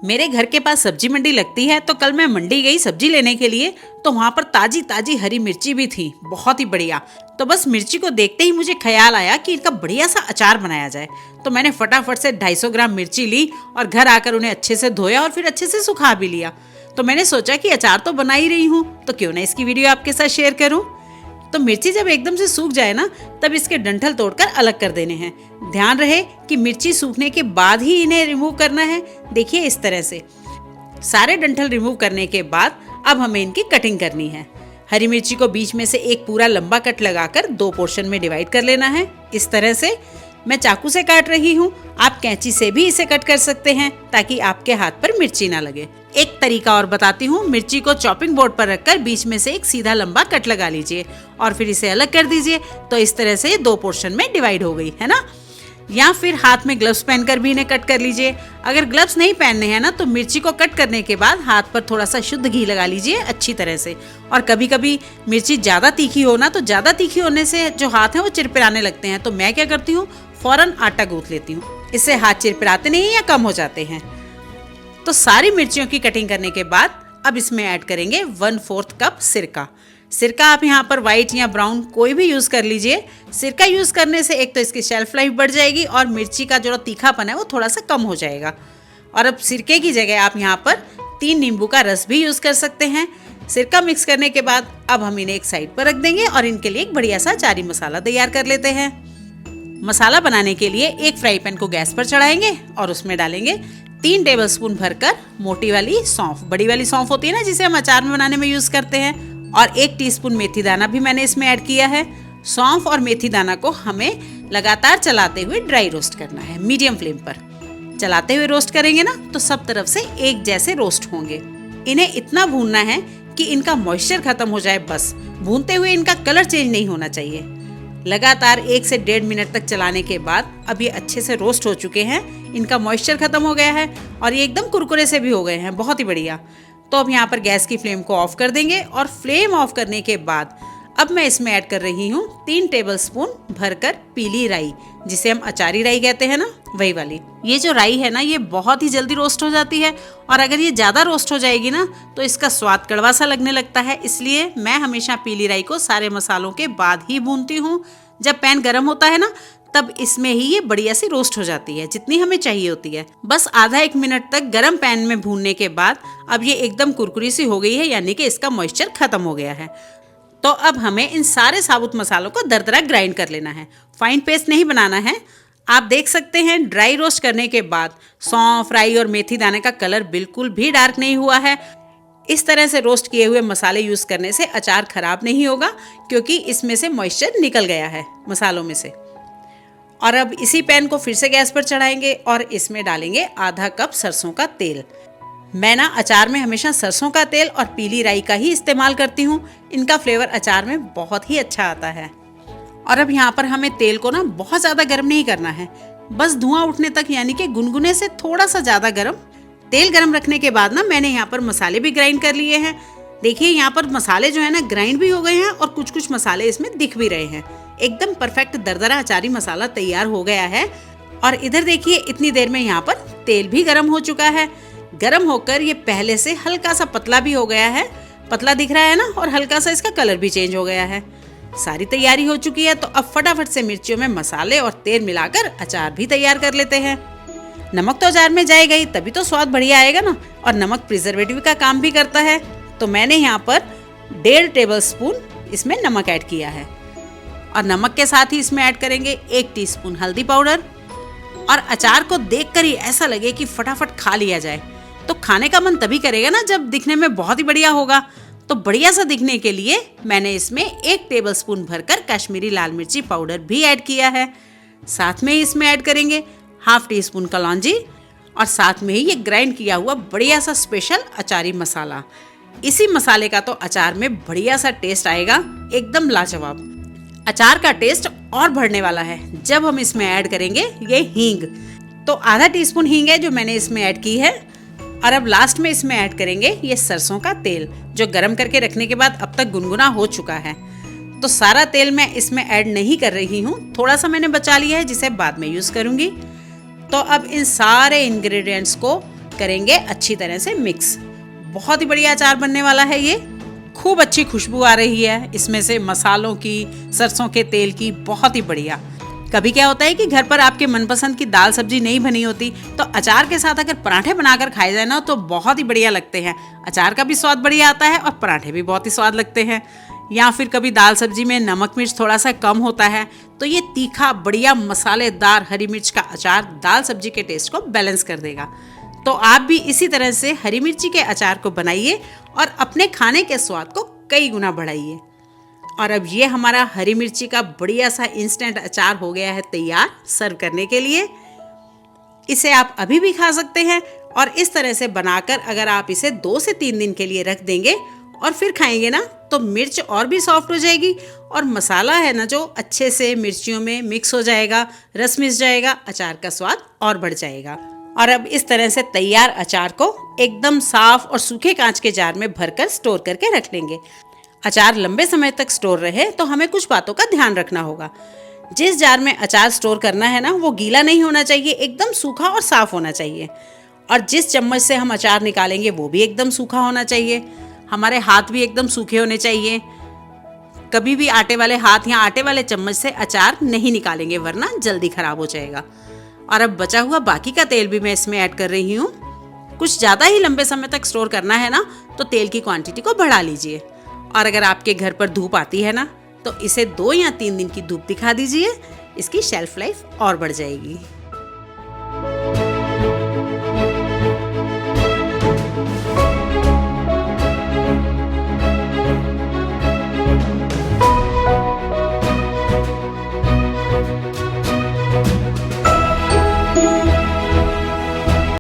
मेरे घर के पास सब्जी मंडी लगती है, तो कल मैं मंडी गई सब्जी लेने के लिए। तो वहाँ पर ताजी ताजी हरी मिर्ची भी थी, बहुत ही बढ़िया। तो बस मिर्ची को देखते ही मुझे ख्याल आया कि इनका बढ़िया सा अचार बनाया जाए। तो मैंने फटाफट से 250 ग्राम मिर्ची ली और घर आकर उन्हें अच्छे से धोया और फिर अच्छे से सुखा भी लिया। तो मैंने सोचा कि अचार तो बना ही रही हूँ, तो क्यों ना इसकी वीडियो आपके साथ शेयर करूँ। तो मिर्ची जब एकदम से सूख जाए ना, तब इसके डंठल तोड़कर अलग कर देने हैं। ध्यान रहे कि मिर्ची सूखने के बाद ही इन्हें रिमूव करना है। देखिए इस तरह से सारे डंठल रिमूव करने के बाद अब हमें इनकी कटिंग करनी है। हरी मिर्ची को बीच में से एक पूरा लंबा कट लगाकर 2 पोर्शन में डिवाइड कर लेना है। इस तरह से मैं चाकू से काट रही हूँ, आप कैंची से भी इसे कट कर सकते हैं ताकि आपके हाथ पर मिर्ची ना लगे। एक तरीका और बताती हूँ, मिर्ची को चॉपिंग बोर्ड पर रखकर बीच में से एक सीधा लंबा कट लगा लीजिए और फिर इसे अलग कर दीजिए। तो इस तरह से 2 पोर्शन में डिवाइड हो गई है ना। या फिर हाथ में ग्लव्स पहनकर भी इन्हें कट कर लीजिए। अगर ग्लव्स नहीं पहनने हैं ना, तो मिर्ची को कट करने के बाद हाथ पर थोड़ा सा शुद्ध घी लगा लीजिए अच्छी तरह से। और कभी कभी मिर्ची ज़्यादा तीखी हो ना, तो ज़्यादा तीखी होने से जो हाथ हैं वो चिरपिराने लगते हैं। तो मैं क्या करती हूँ, फौरन आटा गूंथ लेती हूँ, इससे हाथ चिरपिराते नहीं या कम हो जाते हैं। तो सारी मिर्चियों की कटिंग करने के बाद अब इसमें ऐड करेंगे 1/4 कप सिरका। सिरका आप यहाँ पर व्हाइट या ब्राउन कोई भी यूज़ कर लीजिए। सिरका यूज़ करने से एक तो इसकी शेल्फ लाइफ बढ़ जाएगी और मिर्ची का जो तीखापन है वो थोड़ा सा कम हो जाएगा। और अब सिरके की जगह आप यहाँ पर 3 नींबू का रस भी यूज़ कर सकते हैं। सिरका मिक्स करने के बाद अब हम इन्हें एक साइड पर रख देंगे और इनके लिए एक बढ़िया सा अचारी मसाला तैयार कर लेते हैं। मसाला बनाने के लिए एक फ्राई पैन को गैस पर चढ़ाएंगे और उसमें डालेंगे 3 टेबलस्पून भरकर मोटी वाली सौंफ। बड़ी वाली सौंफ होती है ना, जिसे हम अचार में बनाने में यूज़ करते हैं। और 1 टीस्पून मेथी दाना भी मैंने इसमें ऐड किया है। सौंफ और मेथी दाना को हमें लगातार चलाते हुए ड्राई रोस्ट करना है, मीडियम फ्लेम पर। चलाते हुए रोस्ट करेंगे ना, तो सब तरफ से एक जैसे रोस्ट होंगे। इन्हें इतना भूनना है कि इनका मॉइस्चर खत्म हो जाए, बस। भूनते हुए इनका कलर चेंज नहीं होना चाहिए। लगातार 1 से 1.5 मिनट तक चलाने के बाद अब ये अच्छे से रोस्ट हो चुके हैं। इनका मॉइस्चर खत्म हो गया है और ये एकदम कुरकुरे से भी हो गए हैं, बहुत ही बढ़िया। तो अब यहाँ पर गैस की फ्लेम को ऑफ कर देंगे और फ्लेम ऑफ करने के बाद अब मैं इसमें ऐड कर रही हूँ 3 टेबलस्पून भरकर पीली राई, जिसे हम अचारी राई कहते हैं ना, वही वाली। ये जो राई है ना, ये बहुत ही जल्दी रोस्ट हो जाती है और अगर ये ज़्यादा रोस्ट हो जाएगी ना, तो इसका स्वाद कड़वा सा लगने लगता है। इसलिए मैं हमेशा पीली राई को सारे मसालों के बाद ही भूनती हूँ। जब पैन गर्म होता है ना, तब इसमें ही ये बढ़िया सी रोस्ट हो जाती है, जितनी हमें चाहिए होती है। बस आधा 1 मिनट तक गरम पैन में भूनने के बाद अब ये एकदम कुरकुरी सी हो गई है, यानी कि इसका मॉइस्चर खत्म हो गया है। तो अब हमें इन सारे साबुत मसालों को दरदरा ग्राइंड कर लेना है, फाइन पेस्ट नहीं बनाना है। आप देख सकते हैं ड्राई रोस्ट करने के बाद सौंफ, राई और मेथी दाने का कलर बिल्कुल भी डार्क नहीं हुआ है। इस तरह से रोस्ट किए हुए मसाले यूज़ करने से अचार खराब नहीं होगा, क्योंकि इसमें से मॉइस्चर निकल गया है मसालों में से। और अब इसी पैन को फिर से गैस पर चढ़ाएंगे और इसमें डालेंगे आधा कप सरसों का तेल। मैं ना अचार में हमेशा सरसों का तेल और पीली राई का ही इस्तेमाल करती हूँ। इनका फ्लेवर अचार में बहुत ही अच्छा आता है। और अब यहाँ पर हमें तेल को ना बहुत ज़्यादा गर्म नहीं करना है, बस धुआं उठने तक, यानी कि गुनगुने से थोड़ा सा ज़्यादा गर्म। तेल गर्म रखने के बाद ना मैंने यहाँ पर मसाले भी ग्राइंड कर लिए हैं। देखिए यहाँ पर मसाले जो है ना ग्राइंड भी हो गए हैं और कुछ कुछ मसाले इसमें दिख भी रहे हैं। एकदम परफेक्ट दरदरा अचारी मसाला तैयार हो गया है। और इधर देखिए इतनी देर में यहाँ पर तेल भी गर्म हो चुका है। गर्म होकर ये पहले से हल्का सा पतला भी हो गया है, पतला दिख रहा है ना, और हल्का सा इसका कलर भी चेंज हो गया है। सारी तैयारी हो चुकी है। तो अब फटाफट से मिर्चियों में मसाले और तेल मिलाकर अचार भी तैयार कर लेते हैं। नमक तो अचार में जाएगा ही, तभी तो स्वाद बढ़िया आएगा ना। और नमक प्रिजर्वेटिव का काम भी करता है। तो मैंने यहाँ पर 1.5 टेबलस्पून इसमें नमक ऐड किया है। और नमक के साथ ही इसमें ऐड करेंगे 1 टीस्पून हल्दी पाउडर। और अचार को देखकर ही ऐसा लगे कि फटाफट खा लिया जाए। तो खाने का मन तभी करेगा ना जब दिखने में बहुत ही बढ़िया होगा। तो बढ़िया सा दिखने के लिए मैंने इसमें 1 टेबलस्पून भरकर कश्मीरी लाल मिर्ची पाउडर भी ऐड किया है। साथ में ही इसमें ऐड करेंगे 1/2 टीस्पून कलौंजी और साथ में ही ये ग्राइंड किया हुआ बढ़िया सा स्पेशल अचारी मसाला। इसी मसाले का तो अचार में बढ़िया सा टेस्ट आएगा, एकदम लाजवाब। अचार का टेस्ट और बढ़ने वाला है जब हम इसमें ऐड करेंगे ये हींग। तो आधा टीस्पून हींग है जो मैंने इसमें ऐड की है। और अब लास्ट में इसमें ऐड करेंगे ये सरसों का तेल, जो गरम करके रखने के बाद अब तक गुनगुना हो चुका है। तो सारा तेल मैं इसमें ऐड नहीं कर रही हूँ, थोड़ा सा मैंने बचा लिया है जिसे बाद में यूज़ करूँगी। तो अब इन सारे इंग्रेडिएंट्स को करेंगे अच्छी तरह से मिक्स। बहुत ही बढ़िया अचार बनने वाला है ये। खूब अच्छी खुशबू आ रही है इसमें से मसालों की, सरसों के तेल की, बहुत ही बढ़िया। कभी क्या होता है कि घर पर आपके मनपसंद की दाल सब्जी नहीं बनी होती, तो अचार के साथ अगर पराठे बनाकर खाए जाए ना तो बहुत ही बढ़िया लगते हैं। अचार का भी स्वाद बढ़िया आता है और पराठे भी बहुत ही स्वाद लगते हैं। या फिर कभी दाल सब्जी में नमक मिर्च थोड़ा सा कम होता है, तो ये तीखा बढ़िया मसालेदार हरी मिर्च का अचार दाल सब्जी के टेस्ट को बैलेंस कर देगा। तो आप भी इसी तरह से हरी मिर्ची के अचार को बनाइए और अपने खाने के स्वाद को कई गुना बढ़ाइए। और अब ये हमारा हरी मिर्ची का बढ़िया सा इंस्टेंट अचार हो गया है तैयार सर्व करने के लिए। इसे आप अभी भी खा सकते हैं और इस तरह से बनाकर अगर आप इसे 2 से 3 दिन के लिए रख देंगे और फिर खाएंगे ना तो मिर्च और भी सॉफ्ट हो जाएगी और मसाला है ना जो अच्छे से मिर्चियों में मिक्स हो जाएगा, रस मिस जाएगा, अचार का स्वाद और बढ़ जाएगा। और अब इस तरह से तैयार अचार को एकदम साफ और सूखे कांच के जार में भरकर स्टोर करके रख लेंगे। अचार लंबे समय तक स्टोर रहे तो हमें कुछ बातों का ध्यान रखना होगा। जिस जार में अचार स्टोर करना है ना वो गीला नहीं होना चाहिए, एकदम सूखा और साफ होना चाहिए। और जिस चम्मच से हम अचार निकालेंगे वो भी एकदम सूखा होना चाहिए। हमारे हाथ भी एकदम सूखे होने चाहिए। कभी भी आटे वाले हाथ या आटे वाले चम्मच से अचार नहीं निकालेंगे वरना जल्दी खराब हो जाएगा। और अब बचा हुआ बाकी का तेल भी मैं इसमें ऐड कर रही हूँ। कुछ ज़्यादा ही लंबे समय तक स्टोर करना है ना तो तेल की क्वांटिटी को बढ़ा लीजिए। और अगर आपके घर पर धूप आती है ना तो इसे 2 या 3 दिन की धूप दिखा दीजिए, इसकी शेल्फ लाइफ और बढ़ जाएगी।